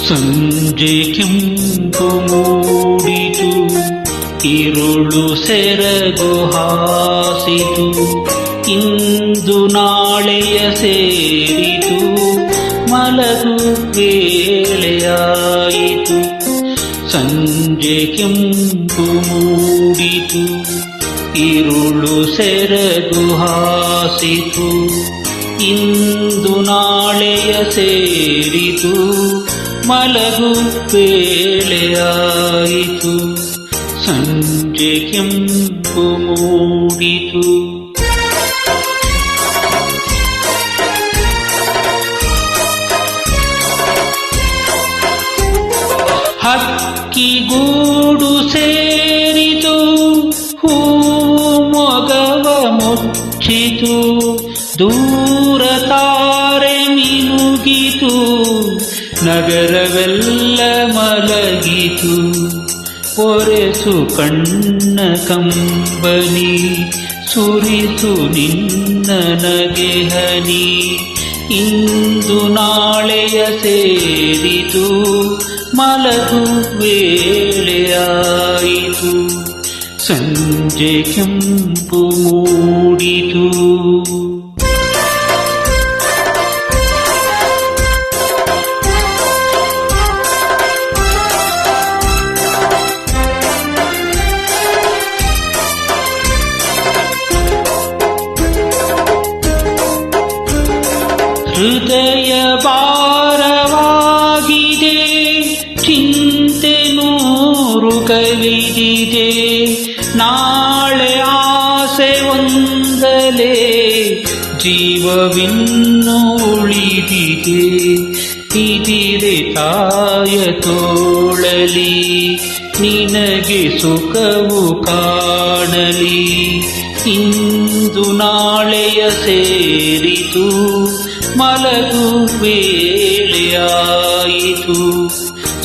ಸಂಜೆ ಕೆಂಪು ಮೂಡಿತು, ಇರುಳು ಸೆರಗು ಹಾಸಿತು, ಇಂದು ನಾಳೆಯ ಸೇರಿತು, ಮಲಗು ವೇಳೆಯಾಯಿತು. ಸಂಜೆ ಕೆಂಪು ಮೂಡಿತು, ಇರುಳು ಸೆರಗು ಹಾಸಿತು, ಇಂದು ನಾಳೆಯ ಸೇರಿತು, ಮಲಗು ವೇಳೆಯಾಯಿತು. ಸಂಜೆ ಕೆಂಪು ಮೂಡಿತು. ಹಕ್ಕಿಗೂಡು ಸೇರಿತು, ಹೂ ಮೊಗವ ಮುಚ್ಚಿತು, ದೂರ ತಾರೆ ಮಿನುಗಿತು, ನಗರವೆಲ್ಲ ಮಲಗಿತು. ಒರೆಸು ಕಣ್ಣ ಕಂಬನಿ, ಸುರಿಸು ನಿನ್ನ ನಗೆ ಹನಿ, ಇಂದು ನಾಳೆಯ ಸೇರಿತು, ಮಲಗು ವೇಳೆಯಾಯಿತು. ಸಂಜೆ ಕೆಂಪು ಮೂಡಿತು. ಹೃದಯ ಭಾರವಾಗಿದೆ, ಚಿಂತೆ ನೂರು ಕವಿದಿದೆ, ನಾಳೆ ಆಸೆ ಒಂದಲೇ ಜೀವವಿನ್ನು ಉಳಿದಿದೆ. ಇದಿರೆ ತಾಯ ತೋಳಲಿ, ನಿನಗೆ ಸುಖವು ಕಾಣಲಿ, ಇಂದು ನಾಳೆಯ ಸೇರಿತು, ಮಲಗು ವೇಳೆಯಾಯಿತು.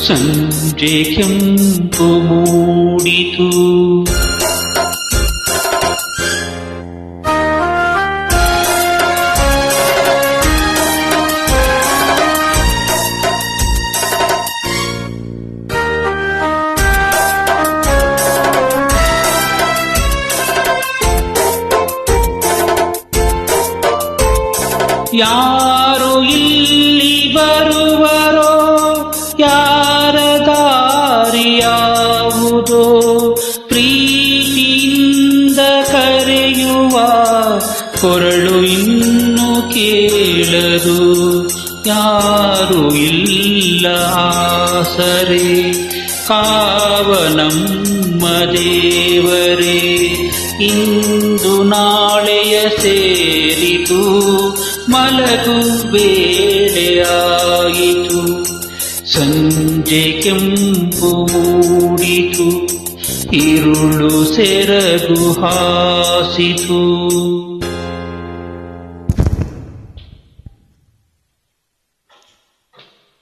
ಸಂಜೆ ಕೆಂಪು ಮೂಡಿತು. ಯಾರು ಇಲ್ಲಿ ಬರುವರೋ, ಯಾರ ದಾರಿಯಾವುದೋ, ಪ್ರೀತಿಯಿಂದ ಕರೆಯುವ ಕೊರಳು ಇನ್ನು ಕೇಳದು. ಯಾರು ಇಲ್ಲ ಆಸರೆ, ಕಾವನಮ್ಮ ದೇವರೇ, ಇಂದು ನಾಳೆಯ ಸೇರಿತು, ಮಲಗು ವೇಳೆಯಾಯಿತು. ಸಂಜೆ ಕೆಂಪು ಮೂಡಿತು, ಇರುಳು ಸೆರಗು ಹಾಸಿತು.